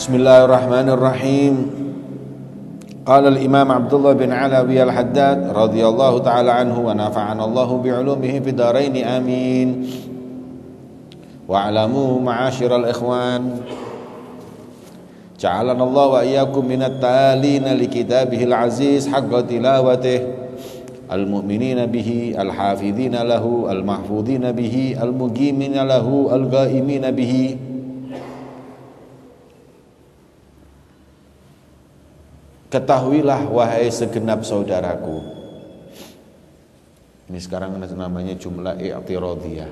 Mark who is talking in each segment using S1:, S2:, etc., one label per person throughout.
S1: Bismillahirrahmanirrahim. Qala al-Imam Abdullah bin Alawi al-Haddad radhiyallahu ta'ala anhu wa nafa'ana Allahu bi'ulumihi fid dharain amin. Wa'lamu ma'asyiral ikhwan, ja'alana Allah wa iyyakum minat talina li kitabihil aziz haqqa tilawatih, al-mu'minina bihi, al-hafidhina lahu, al-mahfudhina bihi, al-muqimina lahu, al-ghaimina bihi. Ketahuilah wahai segenap saudaraku. Ini sekarang namanya jumlah i'tiradiyah.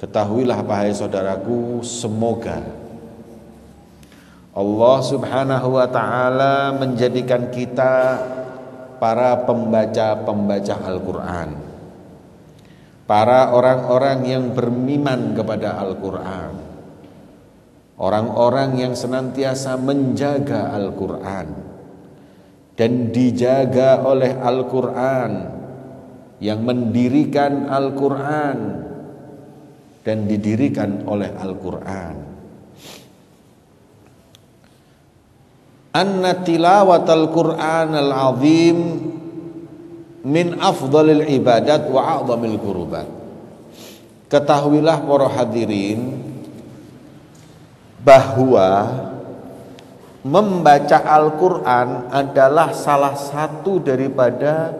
S1: Ketahuilah wahai saudaraku, semoga Allah Subhanahu wa ta'ala menjadikan kita para pembaca-pembaca Al-Quran, para orang-orang yang beriman kepada Al-Quran, orang-orang yang senantiasa menjaga Al-Quran dan dijaga oleh Al-Quran, yang mendirikan Al-Quran dan didirikan oleh Al-Quran. Anna tilawatal Qur'an al-azim min afdalil ibadat wa a'zamil qurubat. Ketahuilah para hadirin bahwa membaca Al-Quran adalah salah satu daripada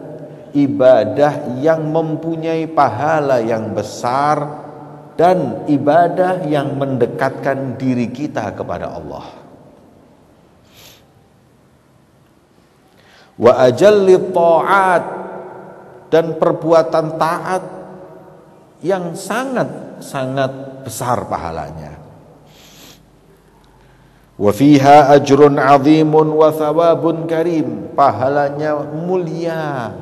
S1: ibadah yang mempunyai pahala yang besar dan ibadah yang mendekatkan diri kita kepada Allah. Wa ajalli ta'at, dan perbuatan taat yang sangat-sangat besar pahalanya. Wa fiha ajrun 'azimun wa thawabun karim, pahalanya mulia,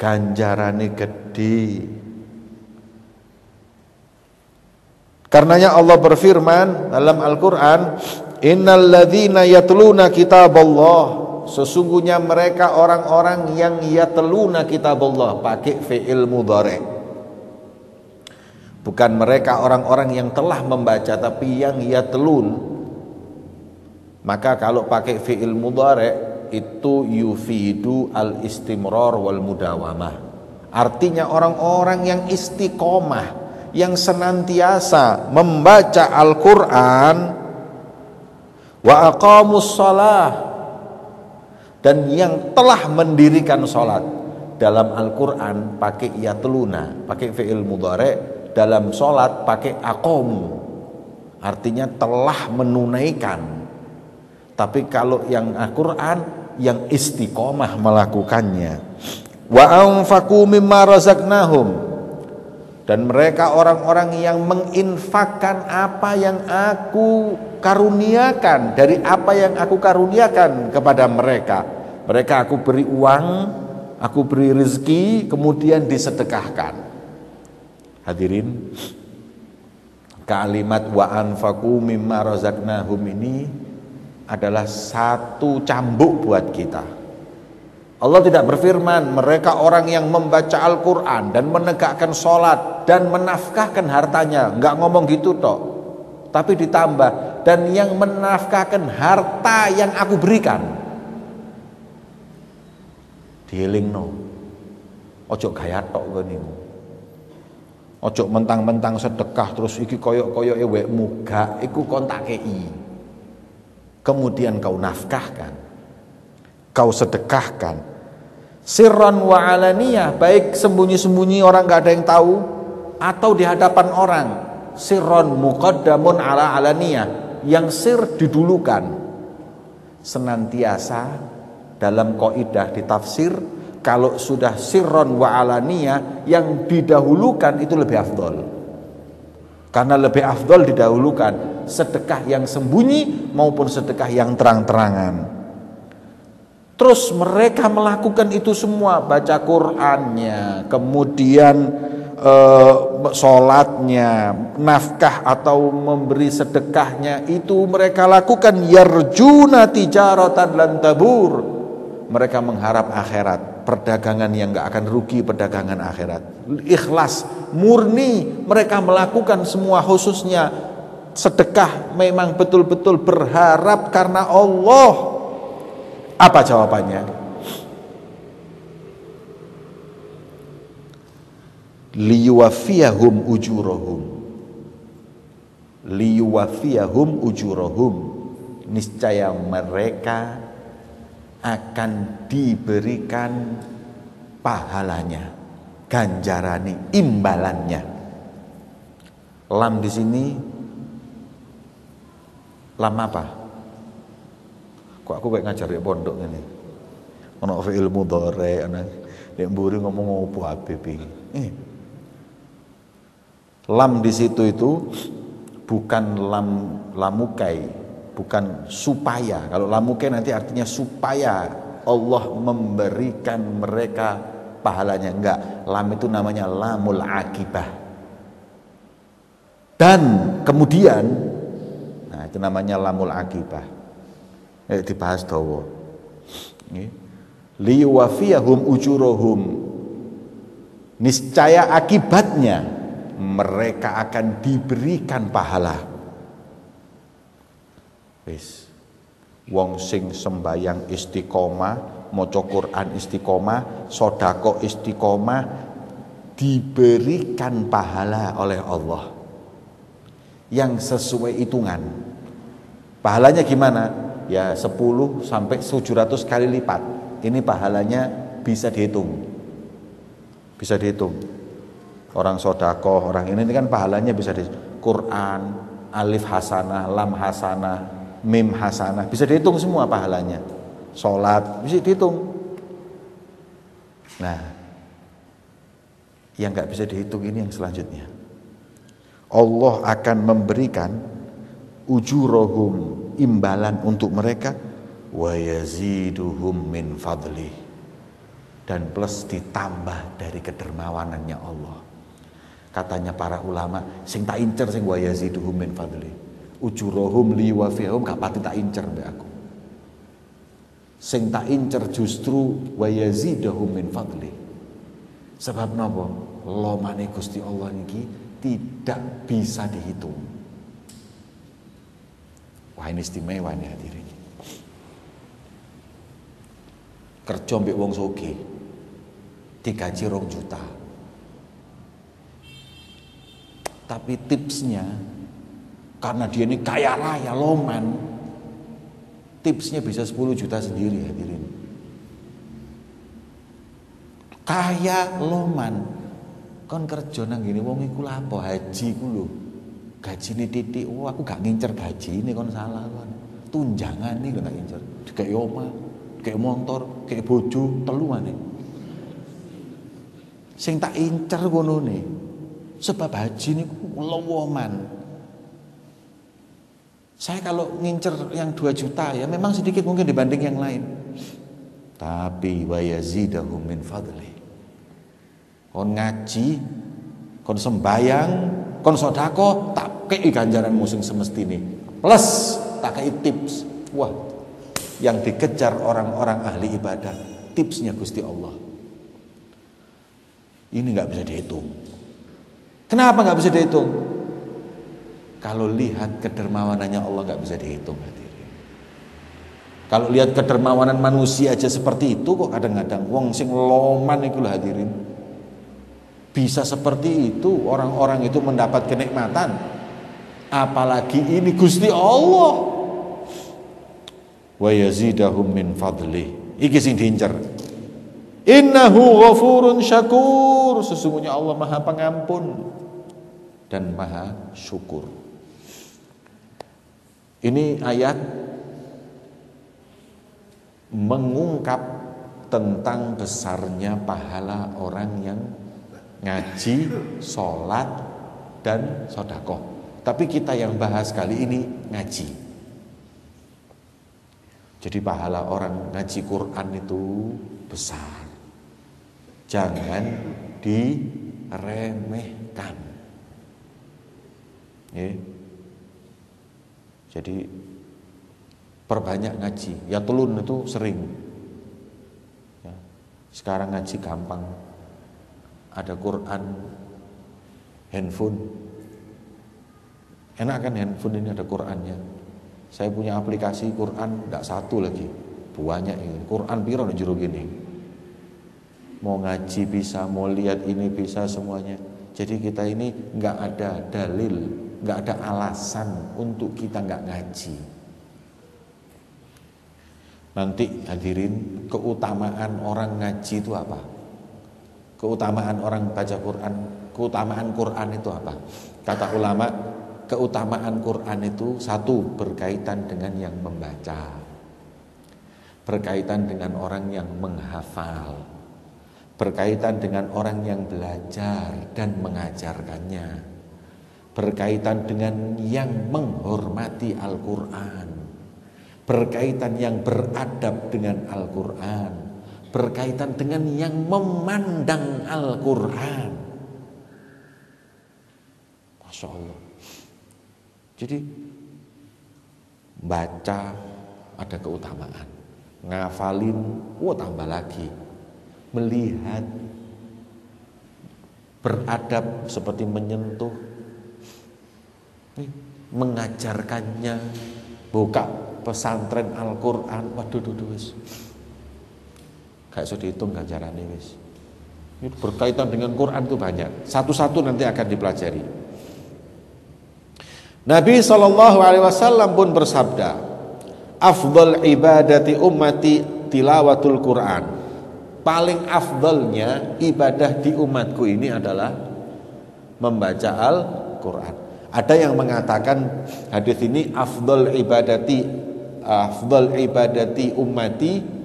S1: ganjarane gede. Karenanya Allah berfirman dalam Al-Qur'an, innal ladzina yatluna kitaballah, sesungguhnya mereka orang-orang yang yatluna kitaballah, pakai fi'il mudhari'. Bukan mereka orang-orang yang telah membaca, tapi yang yatlun. Maka kalau pakai fi'il mudhari' itu yufidu al-istimrar wal mudawamah. Artinya orang-orang yang istiqomah, yang senantiasa membaca Al-Quran, wa aqamus shalah, dan yang telah mendirikan sholat. Dalam Al-Quran pakai yatluna, pakai fi'il mudhari'. Dalam sholat pakai aqamu, artinya telah menunaikan. Tapi kalau yang Al-Quran, yang istiqomah melakukannya. Wa anfaqu mimma razaqnahum, dan mereka orang-orang yang menginfakkan apa yang aku karuniakan, dari apa yang aku karuniakan kepada mereka. Mereka aku beri uang, aku beri rezeki, kemudian disedekahkan. Hadirin, kalimat wa anfaqu mimma razaqnahum ini adalah satu cambuk buat kita. Allah tidak berfirman mereka orang yang membaca Al-Quran dan menegakkan sholat dan menafkahkan hartanya, enggak ngomong gitu toh. Tapi ditambah, dan yang menafkahkan harta yang aku berikan. Dielingno, ojo gaya tok ngene. Ojo mentang-mentang sedekah terus iki koyok-koyoke wekmu, gak, iku kon tak kei. Kemudian kau nafkahkan, kau sedekahkan, sirran wa alaniyah, baik sembunyi-sembunyi orang gak ada yang tahu, atau di hadapan orang. Sirran muqaddamun ala alaniyah, yang sir didulukan. Senantiasa dalam kaidah di tafsir, kalau sudah sirron wa alaniyah, yang didahulukan itu lebih afdol. Karena lebih afdol didahulukan sedekah yang sembunyi maupun sedekah yang terang-terangan. Terus mereka melakukan itu semua, baca Qur'annya, kemudian sholatnya, nafkah atau memberi sedekahnya, itu mereka lakukan yarjuna tijaratan lan tabur. Mereka mengharap akhirat, perdagangan yang gak akan rugi, perdagangan akhirat. Ikhlas, murni, mereka melakukan semua, khususnya sedekah memang betul-betul berharap karena Allah? Apa jawabannya? Liyuwafiyahum ujurahum. Liyuwafiyahum ujurahum. Niscaya mereka akan diberikan pahalanya, ganjarane, imbalannya. Lam di sini lam apa? Kok aku kayak ngajar di pondok ini. Ono fi'il mudhari ana nek mburi ngomong opo habib iki. Lam di situ itu bukan lamukai, bukan supaya. Kalau lamukai nanti artinya supaya Allah memberikan mereka pahalanya. Enggak, lam itu namanya lamul akibah. Dan kemudian, nah itu namanya lamul akibah. Dibahas dawa. Liyuwafiyahum ujurahum. Niscaya akibatnya mereka akan diberikan pahala. Wis. Wong sing sembayang istiqomah, maca Quran istiqomah, sedekah istiqomah, diberikan pahala oleh Allah yang sesuai hitungan. Pahalanya gimana? Ya 10 sampai 700 kali lipat. Ini pahalanya bisa dihitung. Bisa dihitung. Orang sedekah, orang ini kan pahalanya bisa dihitung. Quran, alif hasanah, lam hasanah, mim hasanah, bisa dihitung semua pahalanya. Salat bisa dihitung. Nah, yang nggak bisa dihitung ini yang selanjutnya. Allah akan memberikan ujurahum, imbalan untuk mereka, wa yaziduhum min fadli, dan plus ditambah dari kedermawanannya Allah. Katanya para ulama, sing tak incer sing wa yaziduhum min fadli. Ujurahum li wa fihum gak pati tak incer mbek aku. Sing tak incer justru wa yazidahum min fadli. Sebab napa? Lomane Gusti Allah niki tidak bisa dihitung. Wah, ini istimewa nih hadirin. Kerja mbek wong sugih digaji 2 juta. Tapi tipsnya karena dia ini kaya raya loman, tipsnya bisa 10 juta sendiri hadirin. Kaya loman. Kon kerja nang ngene wong iku lha apa haji ku lho. Gajine titik. Oh, aku gak ngincer gaji ini kon salah kon. Tunjangan iki gak ngincer. Dikek omah, dikek motor, dikek bojo, telu maneh. Sing tak incer ngono ne. Sebab haji niku lowoman. Saya kalau ngincer yang 2 juta ya memang sedikit mungkin dibanding yang lain. Tapi wa yazidahum min fadli. Kon ngaji, kon sembayang, kon sedekah, tak kei ganjaran musim semestine. Plus tak kei tips. Wah, yang dikejar orang-orang ahli ibadah, tipsnya Gusti Allah. Ini nggak bisa dihitung. Kenapa nggak bisa dihitung? Kalau lihat kedermawanannya Allah nggak bisa dihitung hadirin. Kalau lihat kedermawanan manusia aja seperti itu kok kadang-kadang wong sing loman iku lho hadirin. Bisa seperti itu orang-orang itu mendapat kenikmatan. Apalagi ini Gusti Allah. Wa yazidahum min fadli. Iki sing diincer. Innahu ghafurun syakur. Sesungguhnya Allah Maha Pengampun dan Maha Syukur. Ini ayat mengungkap tentang besarnya pahala orang yang ngaji, sholat, dan sedekah. Tapi kita yang bahas kali ini ngaji. Jadi pahala orang ngaji Quran itu besar. Jangan diremehkan. Ya. Jadi perbanyak ngaji. Ya telun itu sering. Ya. Sekarang ngaji gampang. Ada Quran, handphone, Enak kan handphone ini ada Qurannya. Saya punya aplikasi Quran, tidak satu lagi, banyak ini. Quran piro nek jero gini. Mau ngaji bisa, mau lihat ini bisa semuanya. Jadi kita ini nggak ada dalil, nggak ada alasan untuk kita nggak ngaji. Nanti hadirin, keutamaan orang ngaji itu apa? Keutamaan orang baca Quran, keutamaan Quran itu apa? Kata ulama, keutamaan Quran itu satu, berkaitan dengan yang membaca, berkaitan dengan orang yang menghafal, berkaitan dengan orang yang belajar dan mengajarkannya, berkaitan dengan yang menghormati Al-Quran, berkaitan yang beradab dengan Al-Quran, berkaitan dengan yang memandang Al-Quran. Masya Allah. Jadi baca ada keutamaan, ngafalin, tambah lagi, melihat, beradab seperti menyentuh, mengajarkannya, buka pesantren Al-Quran, waduh wis. Gak iso dihitung ganjarane wis. Ini berkaitan dengan Quran itu banyak. Satu-satu nanti akan dipelajari. Nabi SAW pun bersabda, afdal ibadati ummati tilawatul Quran. Paling afdalnya ibadah di umatku ini adalah membaca Al-Quran. Ada yang mengatakan hadis ini afdal ibadati ummati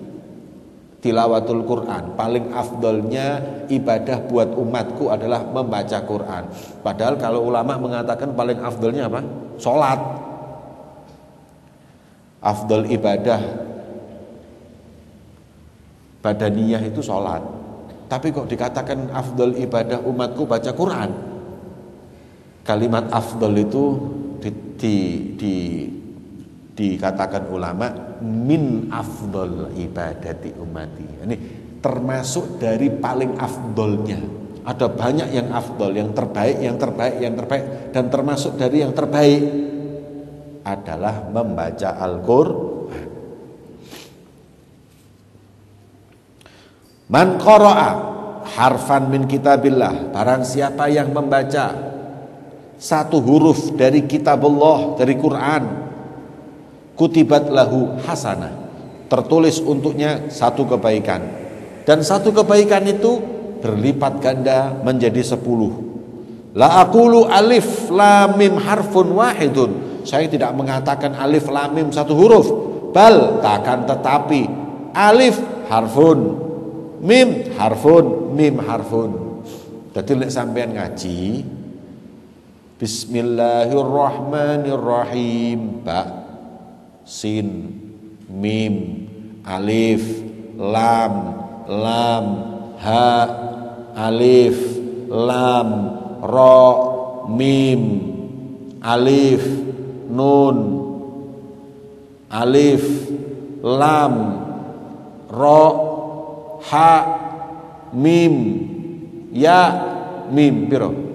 S1: tilawatul Quran. Paling afdalnya ibadah buat umatku adalah membaca Quran. Padahal kalau ulama mengatakan paling afdalnya apa? Salat. Afdal ibadah badaniyah itu salat. Tapi kok dikatakan afdal ibadah umatku baca Quran? Kalimat afdal itu dikatakan ulama min afdal ibadati umati. Ini termasuk dari paling afdolnya. Ada banyak yang afdol, yang terbaik, dan termasuk dari yang terbaik adalah membaca Al-Quran. Man qara'a harfan min kitabillah, barang siapa yang membaca satu huruf dari kitabullah, dari Quran, kutibat lahu hasanah, tertulis untuknya satu kebaikan, dan satu kebaikan itu berlipat ganda menjadi 10. La aqulu alif lam mim harfun wahidun, saya tidak mengatakan alif lam mim satu huruf, bal takkan tetapi alif harfun, mim harfun, mim harfun. Jadi lek sampean ngaji Bismillahirrahmanirrahim, ba, sin, mim, alif, lam, ha, alif, lam, ro, mim, alif, nun, alif, lam, ro, ha, mim, ya, mim, piro?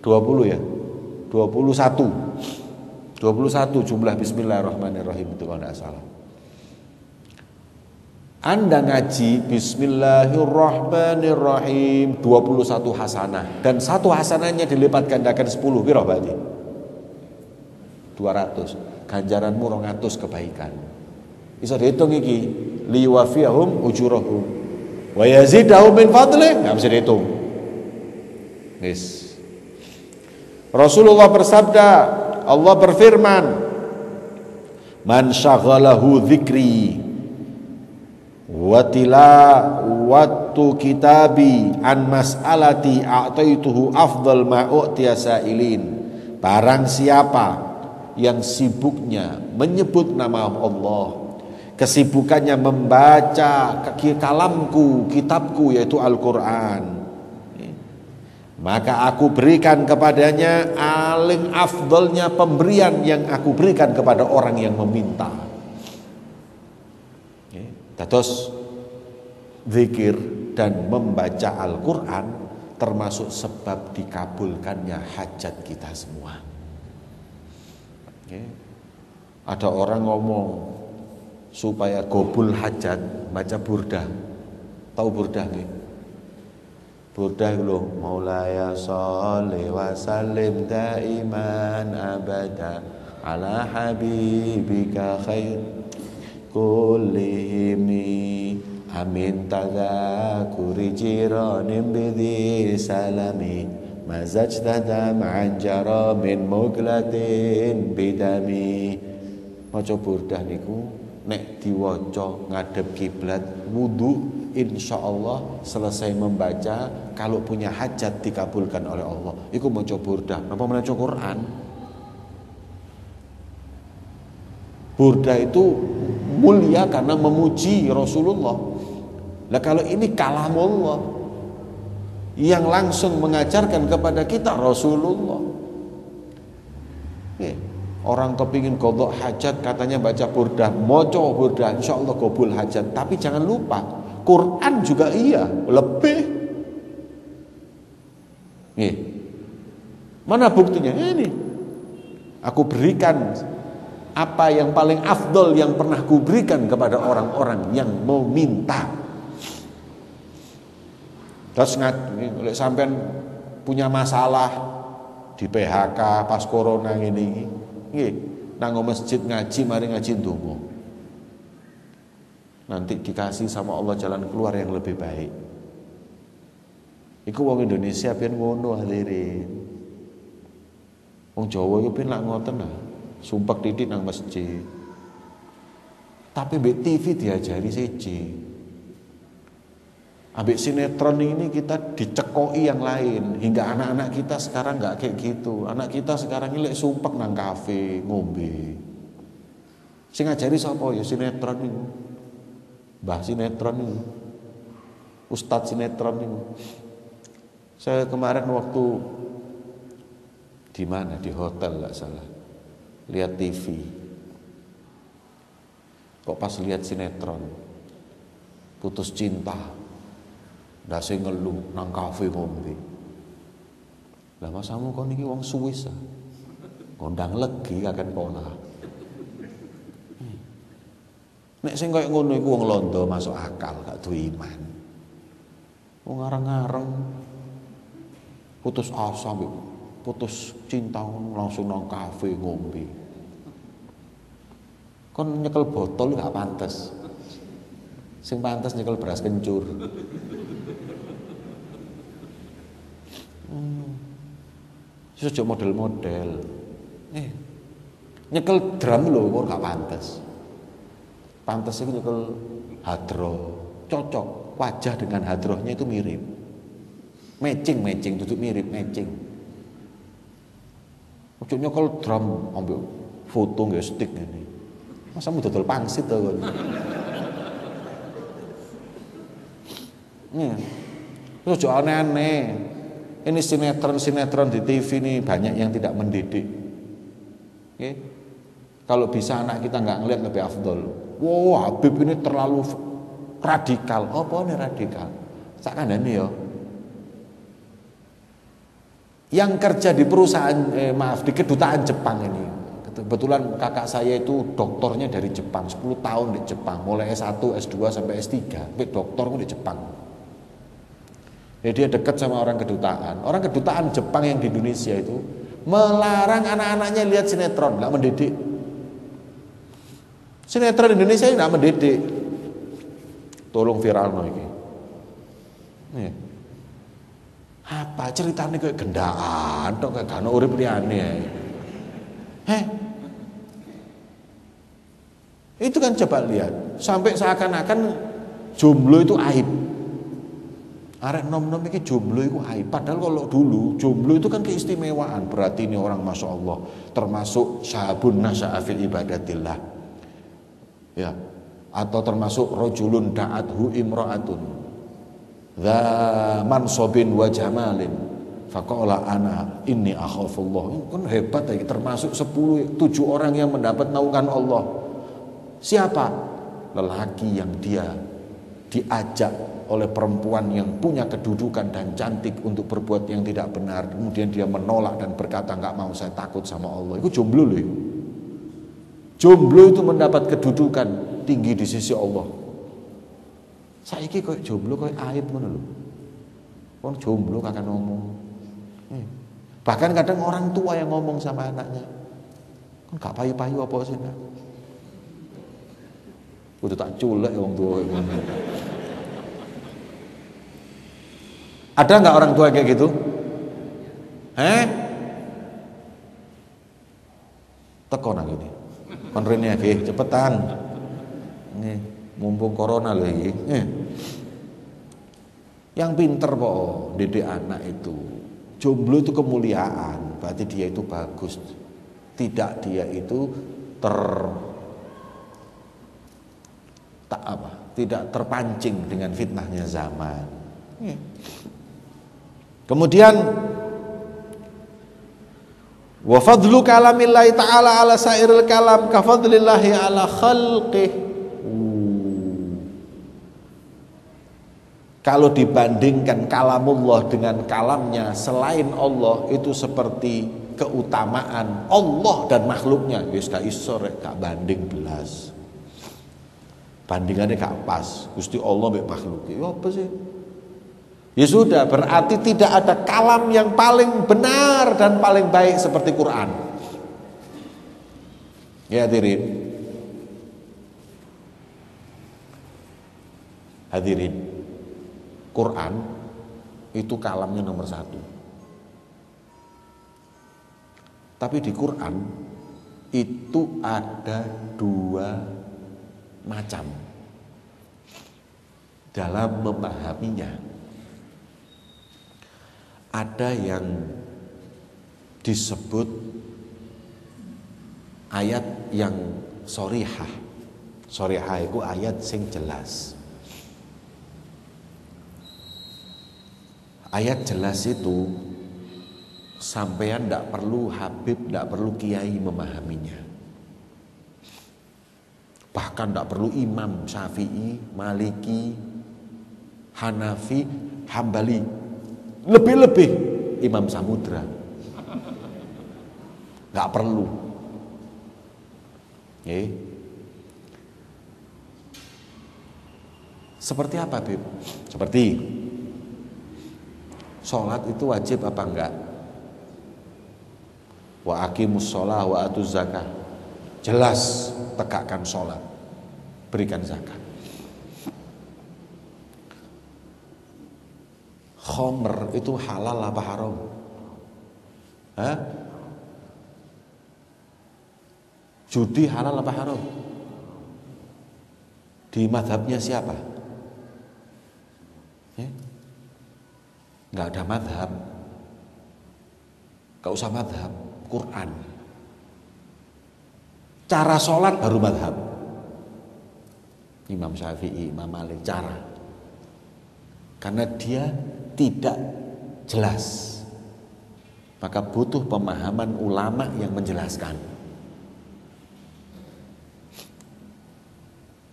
S1: 20 ya? 21 jumlah Bismillahirrahmanirrahim itu kalau tidak salah. Anda ngaji Bismillahirrahmanirrahim 21 hasanah, dan satu hasanahnya dilipat gandakan 10, piro berarti? 200. Ganjaranmu 200 kebaikan. Bisa dihitung iki, liwafiyahum ujurahum wa yazidahum min fadlih, enggak bisa dihitung. Yes. Rasulullah bersabda, Allah berfirman, man syaghalahu dzikri wa tilawatu kitabi an mas'alati a'taituhu afdal ma u'tiya sa'ilin. Barang siapa yang sibuknya menyebut nama Allah, kesibukannya membaca kalamku, kitabku yaitu Al-Quran, maka aku berikan kepadanya paling afdalnya pemberian yang aku berikan kepada orang yang meminta. Terus zikir dan membaca Al-Quran termasuk sebab dikabulkannya hajat kita semua. Ya. Ada orang ngomong supaya gobul hajat baca burdah. Tahu burdah nggih? Burdah lho, Maulaya sholli wa sallim daiman abada ala habibika khair kullihimi amin tadhakuri jiranim bidhi salami mazajtada ma'an jara min muglatin bidami. Maca burdah niku nek diwaca ngadep kiblat wudu, insyaallah selesai membaca kalau punya hajat dikabulkan oleh Allah. Iku maca burdah. Napa maca Quran? Burdah itu mulia karena memuji Rasulullah. Lah kalau ini kalamullah yang langsung mengajarkan kepada kita Rasulullah. Orang kepingin qadha hajat katanya baca burdah, maca burdah insyaallah qabul hajat. Tapi jangan lupa Quran juga iya, lebih. Nih. Mana buktinya? Ini. Aku berikan apa yang paling afdol yang pernah kuberikan kepada orang-orang yang mau minta. Terus oleh sampean punya masalah di PHK pas corona ini. Nggih, nang masjid ngaji, mari ngaji ndonga. Nanti dikasih sama Allah jalan keluar yang lebih baik. Iku wong Indonesia pian ngono hadirin. Wong Jawa iku pian lak ngoten ah. Sumpek titik nang masjid. Tapi mbek TV diajari siji. Ambek sinetron ini kita dicekoki yang lain. Hingga anak-anak kita sekarang gak kayak gitu. Anak kita sekarang ini sumpek nang kafe ngombe. Sing ngajari sapa ya sinetron niku. Mbah sinetron niku. Ustadz sinetron niku. Saya kemarin waktu di mana? Di hotel gak salah. Lihat TV. Kok pas lihat sinetron putus cinta. Dase ngeluh nang kafe ngombe. Lah masamu kon iki wong Swiss ah. Kondang legi kaken pola. Nek sing koyo ngono iku wong londo masuk akal, gak duwe iman. Wong ngareng-ngareng putus asa mbek putus cinta langsung nang kafe ngombe. Kon nyekel botol gak pantes. Sing pantes nyekel beras kencur. Sejak model-model nyekel drum lho kok gak pantes. Pantes itu nyekel hadroh, cocok wajah dengan hadrohnya itu mirip. Matching duduk mirip matching. Ojo nyekel drum ambil foto nggak stick ini. Masa mau dodol pangsit to kon. Ojo aneh-aneh. Ini sinetron di TV ini banyak yang tidak mendidik. Okay? Kalau bisa anak kita nggak ngeliat lebih afdol. Wow, Habib ini terlalu radikal. Apa ini radikal? Sakandane ya. Yang kerja di perusahaan, di kedutaan Jepang ini. Kebetulan kakak saya itu doktornya dari Jepang, 10 tahun di Jepang, mulai S1, S2 sampai S3, sampai doktor di Jepang. Jadi dia dekat sama orang kedutaan. Orang kedutaan Jepang yang di Indonesia itu melarang anak-anaknya lihat sinetron, nggak mendidik. Sinetron Indonesia ini nggak mendidik. Tolong viralno iki. Nih. Apa ceritanya kayak gendaan, tok kayak gano urip liyane. Itu kan coba lihat, sampai seakan-akan jomblo itu aib. Arek nom-nom iki jomblo iku aib. Padahal kalau dulu jomblo itu kan keistimewaan. Berarti ini orang masya Allah termasuk sahabun nasya'a fil ibadatillah. Ya. Atau termasuk rajulun da'athu imra'atun dza mansobin wa jamalin faqala ana inni akhafullah. Kan hebat ya, termasuk 7 orang yang mendapat naungan Allah. Siapa? Lelaki yang dia diajak oleh perempuan yang punya kedudukan dan cantik untuk berbuat yang tidak benar, kemudian dia menolak dan berkata nggak mau, saya takut sama Allah. Itu jomblo loh. Jomblo itu mendapat kedudukan tinggi di sisi Allah. Saiki koyo jomblo koyo aib ngono lho. Wong jomblo kakak ngomong. Bahkan kadang orang tua yang ngomong sama anaknya. Kan gak payu-payu apa sih, Nak? Udah tak culek wong tua. Ada nggak orang tua kayak gitu? Teko nang ini. Kon rene nggih, cepetan. Nggih, mumpung corona lho iki. Yang pinter kok didik anak itu. Jomblo itu kemuliaan, berarti dia itu bagus. Tidak dia itu tidak terpancing dengan fitnahnya zaman. Kemudian wa fadlu kalamillahi ta'ala ala sairil kalam ka fadlillahi ala khalqih. Kalau dibandingkan kalamullah dengan kalamnya selain Allah, itu seperti keutamaan Allah dan makhluknya. Wis gak iso rek, gak banding belas. Bandingannya gak pas. Gusti Allah mbek makhluk. Ya apa sih? Ya sudah, berarti tidak ada kalam yang paling benar dan paling baik seperti Quran. Ya hadirin. Quran itu kalamnya nomor 1. Tapi di Quran itu ada 2 macam dalam memahaminya. Ada yang disebut ayat yang sorihah. Sorihah itu ayat sing jelas. Ayat jelas itu sampean tidak perlu habib, tidak perlu kiai memahaminya. Bahkan tidak perlu imam Syafi'i, Maliki, Hanafi, Hambali, lebih-lebih Imam Samudra. Nggak perlu. Seperti apa, Bib? Seperti sholat itu wajib apa enggak? Wa aqimus sholah wa atuz zakah. Jelas, tegakkan sholat, berikan zakat. Khomer itu halal apa haram? Judi halal apa haram? Di madhabnya siapa? Nggak ada madhab. Gak usah madhab, Quran. Cara sholat baru madhab. Imam Syafi'i, Imam Malik, cara. Karena dia tidak jelas, maka butuh pemahaman ulama yang menjelaskan.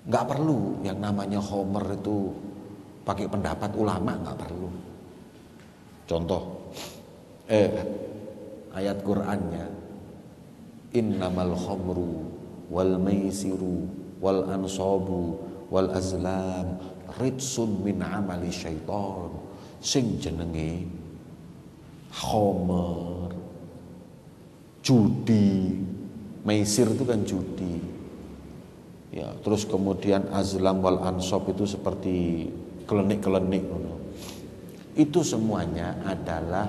S1: Nggak perlu yang namanya khomer itu pakai pendapat ulama, nggak perlu. Contoh ayat Qur'annya, innamal khamru wal maisiru wal ansabu wal azlam ritsun min amali syaitan. Sing jenenge khomer, judi, maisir itu kan judi. Ya, terus kemudian azlam wal ansab itu seperti klenik-klenik. Itu semuanya adalah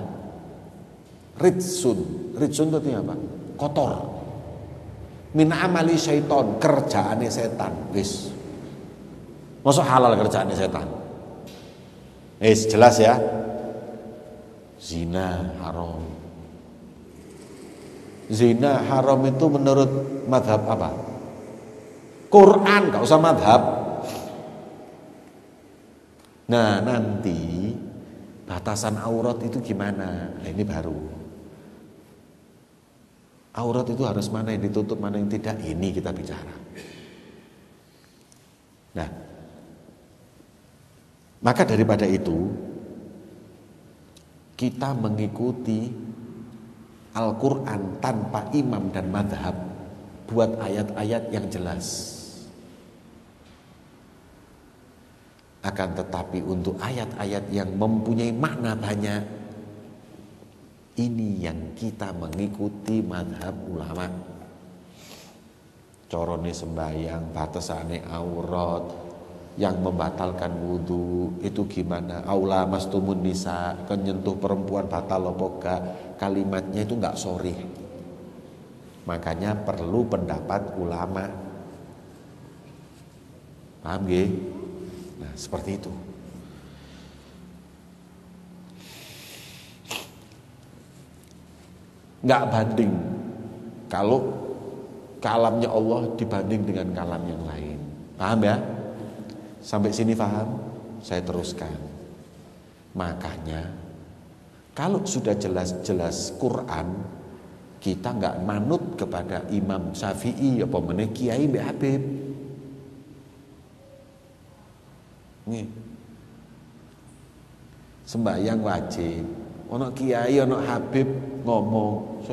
S1: ritsun. Ritsun itu artinya apa? Kotor. Min amali syaiton, kerjaane setan. Wis. Masa halal kerjaane setan? Wis jelas ya. Zina haram. Zina haram itu menurut madhab apa? Quran, gak usah madhab. Nah nanti batasan aurat itu gimana? Nah, ini baru. Aurat itu harus mana yang ditutup, mana yang tidak. Ini kita bicara. Nah, maka daripada itu kita mengikuti Al-Quran tanpa imam dan madhab buat ayat-ayat yang jelas. Akan tetapi untuk ayat-ayat yang mempunyai makna banyak, ini yang kita mengikuti madhab ulama. Corone sembahyang, batasane aurat, yang membatalkan wudhu itu gimana? Aula mastumun nisa, kenyentuh perempuan batal apa enggak? Kalimatnya itu enggak sharih. Makanya perlu pendapat ulama. Paham nggih? Nah, seperti itu. Enggak banding kalau kalamnya Allah dibanding dengan kalam yang lain. Paham ya? Sampai sini paham? Saya teruskan. Makanya kalau sudah jelas-jelas Quran, kita enggak manut kepada Imam Syafi'i apa meneh Kiai Mbak Habib. Nih. Sembahyang wajib. Ono kiai, ono Habib ngomong,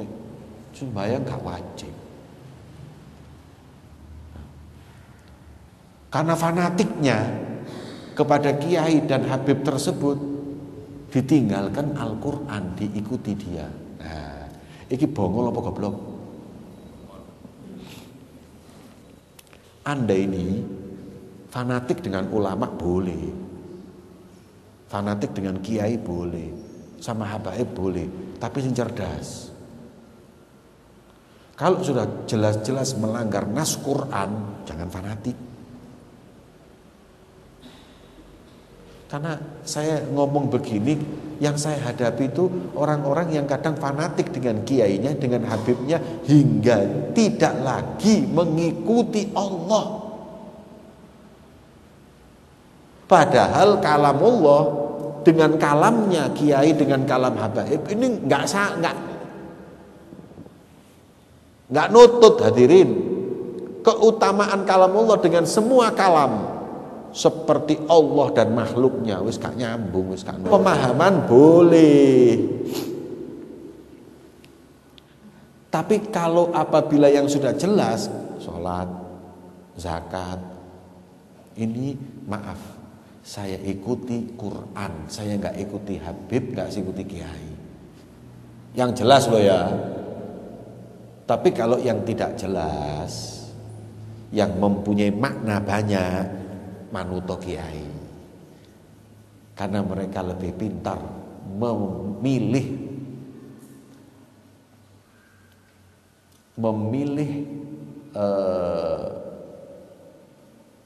S1: sembahyang gak wajib. Karena fanatiknya kepada kiai dan Habib tersebut, ditinggalkan Al-Quran, diikuti dia. Nah, iki bongol apa goblok? Anda ini fanatik dengan ulama boleh, fanatik dengan kiai boleh, sama habaib boleh, tapi yang cerdas. Kalau sudah jelas-jelas melanggar nas Quran, jangan fanatik. Karena saya ngomong begini, yang saya hadapi itu orang-orang yang kadang fanatik dengan kiainya, dengan habibnya, hingga tidak lagi mengikuti Allah. Padahal kalam Allah dengan kalamnya kiai, dengan kalam habaib ini nggak nutut hadirin. Keutamaan kalam Allah dengan semua kalam seperti Allah dan makhluknya wis gak nyambung, wis gak. Pemahaman boleh. Tapi kalau apabila yang sudah jelas, sholat, zakat, ini maaf, saya ikuti Quran, saya nggak ikuti Habib, nggak ikuti Kiai. Yang jelas loh ya. Tapi kalau yang tidak jelas, yang mempunyai makna banyak, manuto Kiai. Karena mereka lebih pintar memilih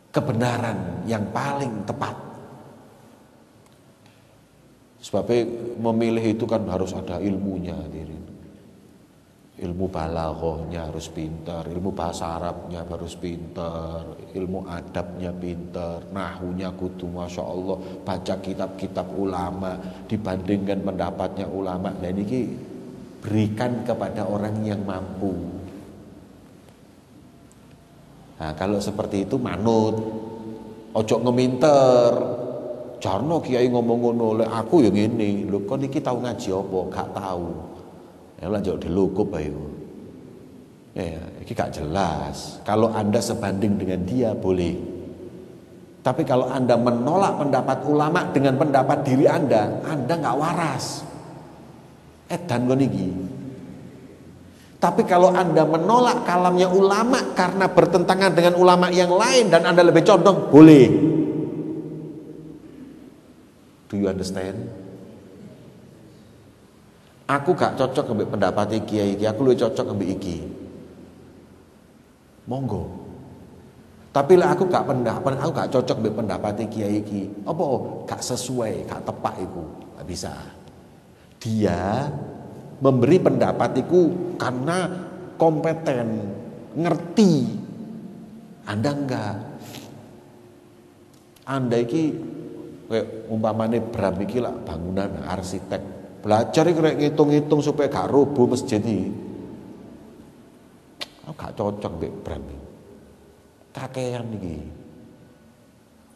S1: kebenaran yang paling tepat. Sebabnya memilih itu kan harus ada ilmunya, hadirin. Ilmu balaghahnya harus pintar, ilmu bahasa Arabnya harus pintar, ilmu adabnya pintar, nahwunya kudu masya Allah, baca kitab-kitab ulama, dibandingkan pendapatnya ulama. Dan ini berikan kepada orang yang mampu. Nah, kalau seperti itu manut, ojo ngeminter. Jarno kiai ngomong ngono, lek aku yang ini, lho kok niki tau ngaji apa? Gak tahu. Ya lanjut dilukup ayo. Ya, ini gak jelas. Kalau Anda sebanding dengan dia boleh. Tapi kalau Anda menolak pendapat ulama dengan pendapat diri Anda gak waras. Edan kon iki. Tapi kalau Anda menolak kalamnya ulama karena bertentangan dengan ulama yang lain dan Anda lebih condong, boleh. Do you understand? Aku gak cocok ambek pendapat kiai iki, aku lebih cocok ambek iki. Monggo. Tapi lah aku gak cocok ambek pendapat kiai iki. Apa gak sesuai, gak tepak iku. Gak bisa. Dia memberi pendapat iku karena kompeten, ngerti. Anda enggak. Anda iki kayak umpamane Bram iki lah bangunan arsitek. Belajar iki rek ngitung-ngitung supaya gak roboh masjid iki. Aku gak cocok mbek Bram. Kakean iki.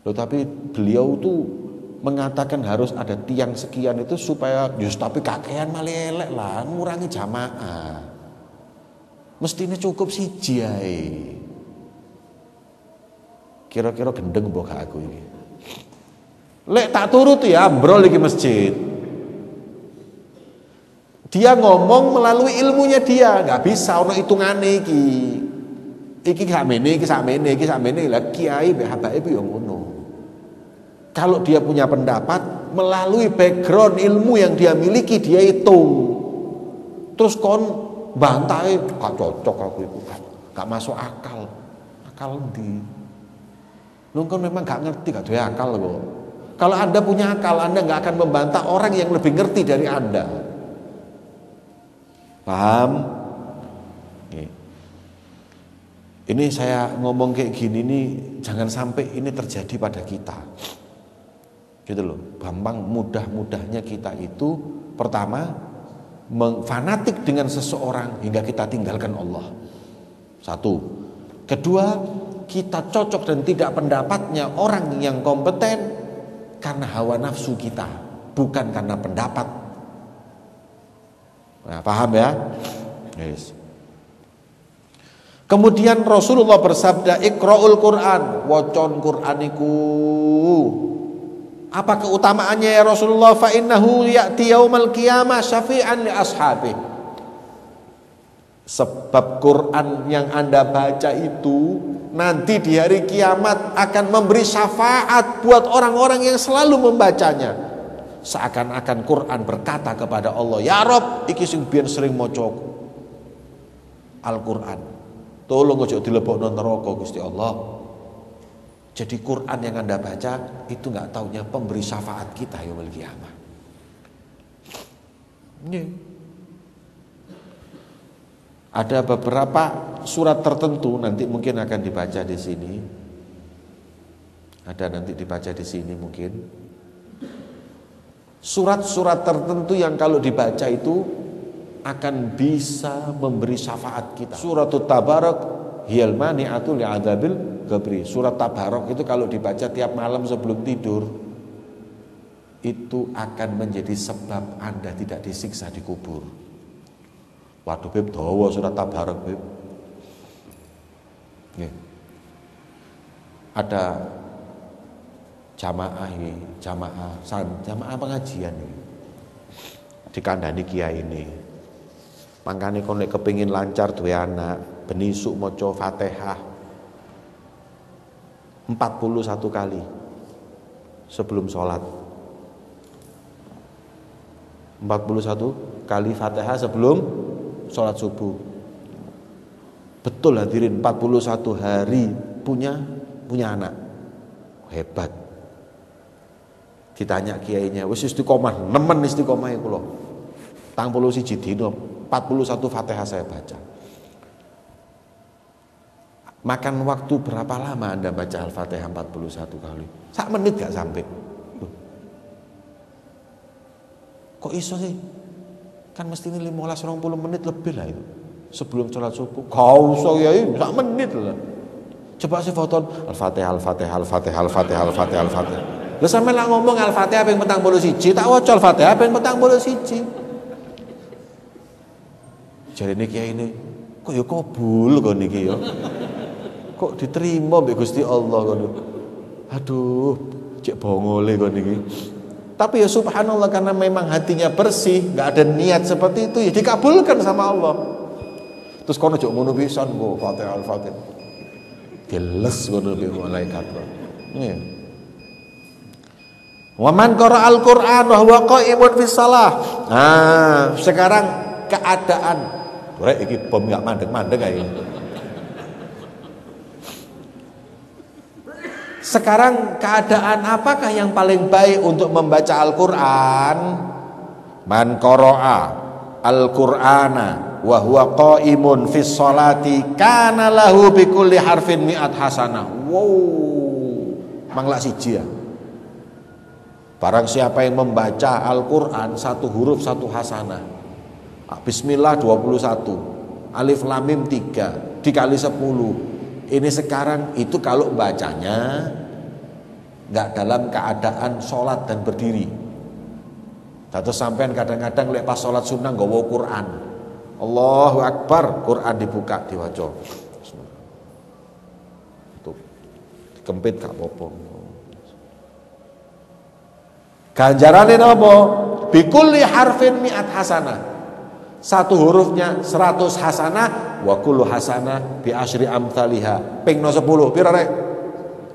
S1: Loh tapi beliau tuh mengatakan harus ada tiang sekian itu supaya tapi kakean malah elek lah, ngurangi jamaah. Mestine cukup siji ae. Kira-kira gendeng mbok gak aku iki. Lek tak turut ya ambrol iki masjid. Dia ngomong melalui ilmunya dia, nggak bisa ono hitungane iki. Iki sakmene, iki sakmene, iki sakmene. Lah kiai mbek habaib yo ngono. Kalau dia punya pendapat melalui background ilmu yang dia miliki dia hitung. Terus kon bantai gak cocok aku itu, gak masuk akal. Akal ndi? Lu kan memang gak ngerti, gak duwe akal kok. Kalau Anda punya akal, Anda gak akan membantah orang yang lebih ngerti dari Anda. Paham? Ini saya ngomong kayak gini nih, jangan sampai ini terjadi pada kita. Gitu loh. Gampang mudah-mudahnya kita itu pertama fanatik dengan seseorang hingga kita tinggalkan Allah. Satu. Kedua, kita cocok dan tidak pendapatnya orang yang kompeten karena hawa nafsu kita, bukan karena pendapat. Nah, paham ya? Yes. Kemudian Rasulullah bersabda, Iqra'ul Quran, wacon Quraniku. Apa keutamaannya ya Rasulullah? Fa innahu ya'ti yaumal qiyamah syafi'an li ashabi. Sebab Quran yang Anda baca itu nanti di hari kiamat akan memberi syafaat buat orang-orang yang selalu membacanya. Seakan-akan Quran berkata kepada Allah, ya Rob, iki sing biyen sering maca Al-Quran, tolong ojo dilebokno neraka Gusti Allah. Jadi Quran yang Anda baca itu nggak taunya pemberi syafaat kita yaumul qiyamah. Ada beberapa surat tertentu nanti mungkin akan dibaca di sini. Ada nanti dibaca di sini mungkin. Surat-surat tertentu yang kalau dibaca itu akan bisa memberi syafaat kita. Suratul Tabarak hiyal mani'atu li'adzabil qabri. Surat Tabarak itu kalau dibaca tiap malam sebelum tidur itu akan menjadi sebab Anda tidak disiksa di kubur. Waduh beb, dawa surat Tabarak beb. Ada jamaah pengajian ini dikandani kiai ini. Mangkane kon nek kepengin lancar duwe anak, ben isuk maca Fatihah 41 kali sebelum sholat. 41 kali Fatihah sebelum sholat subuh. Betul hadirin, 41 hari punya anak. Hebat. Ditanya kiainya, wis istiqomah, nemen istiqomahe kula. 41 dina, 41 Fatihah saya baca. Makan waktu berapa lama Anda baca Al-Fatihah 41 kali? Sak menit gak sampai. Kok iso sih? Kan mesti ini 15-20 menit lebih lah itu sebelum sholat subuh. Kau usah ya, sak menit lah. Coba sih foton Al-Fatihah, Al-Fatihah, Al-Fatihah, Al-Fatihah, Al-Fatihah, Al-Fatihah. Lah sampe lak ngomong Al-Fatihah ping 41, tak waca Al-Fatihah ping 41. Jarene kiai ini, kok ya kabul kok niki ya. Kok diterima mbek Gusti Allah ngono. Aduh, cek bongole kok niki. Tapi ya subhanallah karena memang hatinya bersih, enggak ada niat seperti itu ya dikabulkan sama Allah. Terus kono jok ngono pisan kok Fatihah Al-Fatihah. Geles ngono be malaikat kok. Nggih. Wa man qara al-Qur'an wa huwa qa'imun fi shalah. Nah, sekarang keadaan rek iki bom enggak mandeg-mandeg ae. Sekarang keadaan apakah yang paling baik untuk membaca Al-Qur'an? Man qara'a al-Qur'ana wa huwa qa'imun fi sholati kana lahu bi kulli harfin mi'at hasanah. Wow. Mangla siji ya. Barang siapa yang membaca Al-Qur'an satu huruf satu hasanah. Bismillah 21, Alif Lam Mim 3 dikali 10. Ini sekarang itu kalau bacanya enggak dalam keadaan sholat dan berdiri. Terus sampean kadang-kadang lek pas sholat sunnah nggawa Quran. Allahu Akbar, Quran dibuka diwaca. Tuh. Dikempit gak apa-apa. Ganjarane napa? Bikulli harfin mi'at hasanah. Satu hurufnya 100 hasanah, wa kullu hasanah bi asyri amsalihha. Pingno 10 pira rek?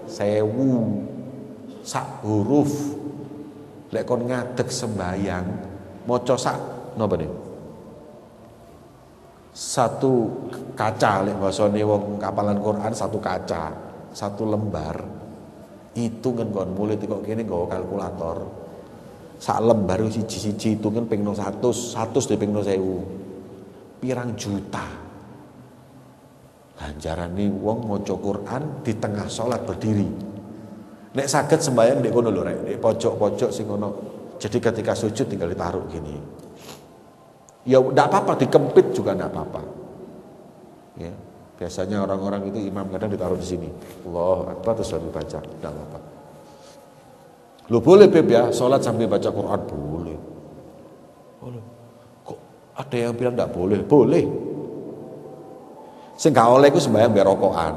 S1: 1000. Sak huruf. Lek kon ngadeg sembayang, maca sak napa niku? Satu kaca, lek basane wong kapalan Quran, satu kaca, satu lembar. Hitung kan kon mulai kok kene nggawa kalkulator. Sak lembar siji-siji hitungan ping 100 diping 1000. Pirang juta. Ganjarane wong maca Quran di tengah salat berdiri. Nek saged sembahyang ndek kono lho rek, ndek pojok-pojok sing ngono. Jadi ketika sujud tinggal ditaruh gini. Ya enggak apa-apa, dikempit juga enggak apa-apa. Ya, biasanya orang-orang itu imam kadang ditaruh di sini. Allahu Akbar terus dibaca, enggak apa-apa. Lo boleh Beb ya, sholat sambil baca Quran boleh. Boleh. Kok ada yang bilang enggak boleh? Boleh. Sing gak oleh iku sembahyang biar rokokan.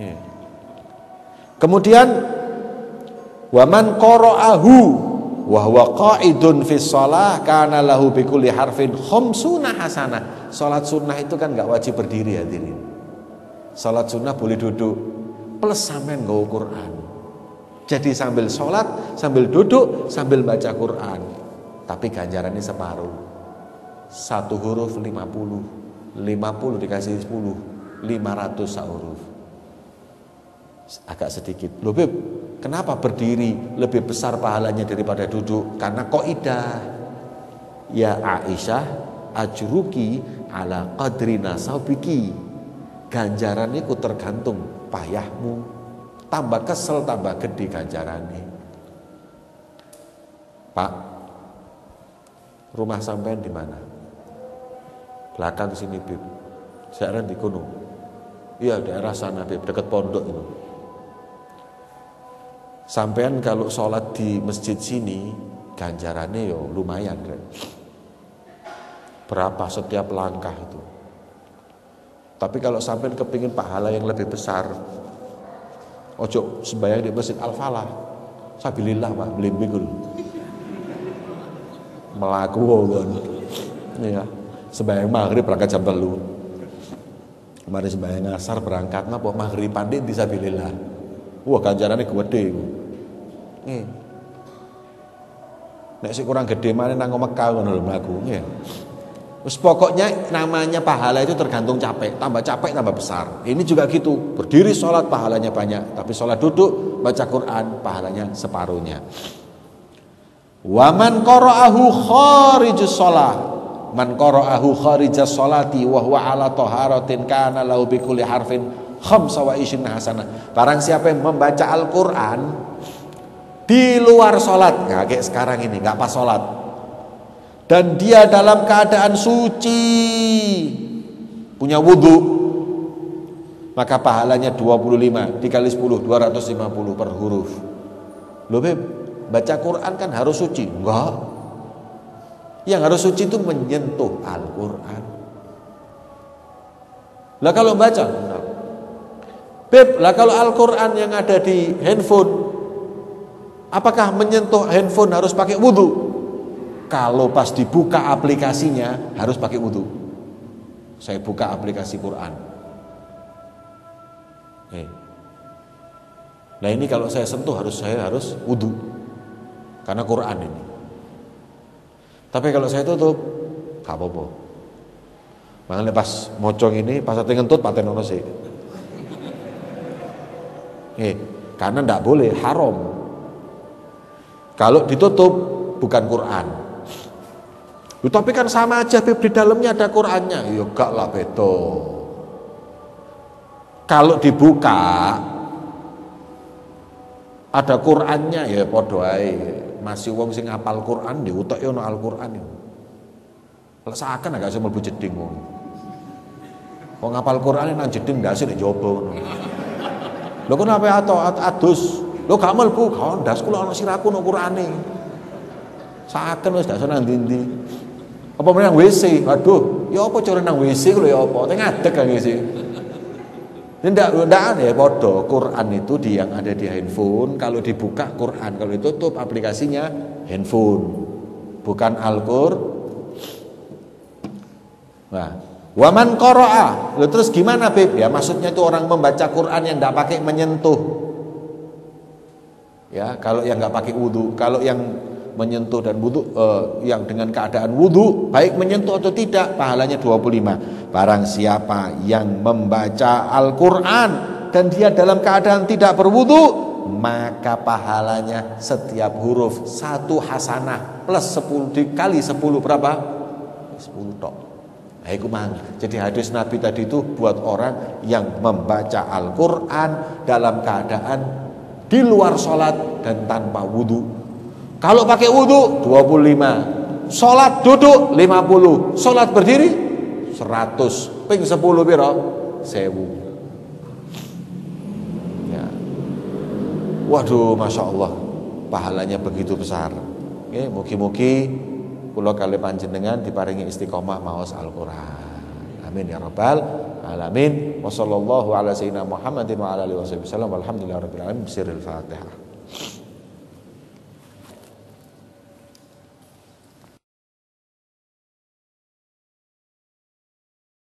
S1: Yeah. Kemudian waman qara'ahu wa huwa qa'idun fi shalah kana lahu bi kulli harfin khamsuna hasanah. Salat sunnah itu kan enggak wajib berdiri hadirin. Salat sunnah boleh duduk. Plus sampean nggawa Quran. Jadi sambil sholat, sambil duduk, sambil baca Quran. Tapi ganjarannya separuh. Satu huruf 50. 50 dikasih 10. 500 sak huruf. Agak sedikit. Loh Beb, kenapa berdiri lebih besar pahalanya daripada duduk? Karena kaidah. Ya Aisyah, ajruki ala qadri nasabiki. Ganjaran itu tergantung payahmu, tambah kesel tambah gede ganjarannya. Pak, rumah sampean di mana? Belakang sini Bib. Saya di kono. Iya daerah sana Bib, dekat pondok itu. Sampean kalau sholat di masjid sini ganjarannya yo lumayan kan. Berapa setiap langkah itu? Tapi kalau sampai kepingin pahala yang lebih besar, ojo sembahyang di Masjid Al-Falah. Sabilillah Pak, blimbing dulu. Melaku kan. Ya. Sembahyang maghrib berangkat jam 3. Mari sembahyang asar berangkat napa maghrib pandit di sabilillah. Wah ganjarannya gede. Nggih. Nek sik kurang gede maneh nang Mekah ngono lho mlaku nggih. Terus pokoknya namanya pahala itu tergantung capek tambah besar. Ini juga gitu, berdiri sholat pahalanya banyak, tapi sholat duduk baca Quran pahalanya separuhnya. Waman qara'ahu kharijus shalah, man qara'ahu kharijus sholati wa huwa ala taharatin kana lahu bi kulli harfin 25 hasanah. Barang siapa yang membaca Al-Qur'an di luar sholat, nah, kayak sekarang ini nggak pas sholat. Dan dia dalam keadaan suci, punya wudhu, maka pahalanya 25 dikali 10 250 per huruf. Loh Beb, baca Quran kan harus suci? Enggak. Yang harus suci itu menyentuh Al-Quran. Lah kalau baca, enggak. Beb, lah kalau Al-Quran yang ada di handphone, apakah menyentuh handphone harus pakai wudhu? Kalau pas dibuka aplikasinya harus pakai wudhu. Saya buka aplikasi Quran. Nah ini kalau saya sentuh saya harus wudhu. Karena Quran ini. Tapi kalau saya tutup, gak apa-apa. Makanya pas mocong ini, pas ate ngentut paten ono sih. Karena ndak boleh, haram. Kalau ditutup bukan Quran. Tapi kan sama aja Beb, di dalamnya ada Qurannya. Ya gak lah beto. Kalau dibuka ada Qurannya ya padha ae. Masih wong sing hafal Quran diutek ono Al-Qur'an. Lek saken agak iso mlebu jeding wong. Wong hafal Quran nang jeding ndase nek njaba ngono. Lho kok ape adus? Lho gak mlebu, gak ndas kula ana siraku ono Qur'ane. Saken wis gak senang ndi-ndi. Apa menang WC? Waduh, ya apa cara nang WC lho ya apa? Teng ngadeg kan WC. Ndak ada podo. Quran itu yang ada di handphone, kalau dibuka Quran, kalau ditutup aplikasinya handphone. Bukan Al-Qur'an. Nah, waman qara'a. Lalu terus gimana, Beb? Ya maksudnya itu orang membaca Quran yang enggak pakai menyentuh. Ya, kalau yang enggak pakai wudu, kalau yang menyentuh dan wudu yang dengan keadaan wudu, baik menyentuh atau tidak, pahalanya 25. Barang siapa yang membaca Al-Qur'an dan dia dalam keadaan tidak berwudu, maka pahalanya setiap huruf 1 hasanah plus 10 dikali 10 berapa? 10 tok. Nah, itu mang. Jadi hadis Nabi tadi itu buat orang yang membaca Al-Qur'an dalam keadaan di luar sholat dan tanpa wudu. Kalau pakai wudu 25, sholat duduk 50, sholat berdiri 100, ping 10 piro? 1000. Ya. Waduh, masya Allah, pahalanya begitu besar. Oke, mugi-mugi kula kali panjenengan diparingi istiqomah maos Al-Qur'an. Amin ya rabbal alamin. Wassallallahu ala sayyidina Muhammadin wa ala alihi wasallam. Walhamdulillahirabbil alamin. Bismillahirrahmanirrahim.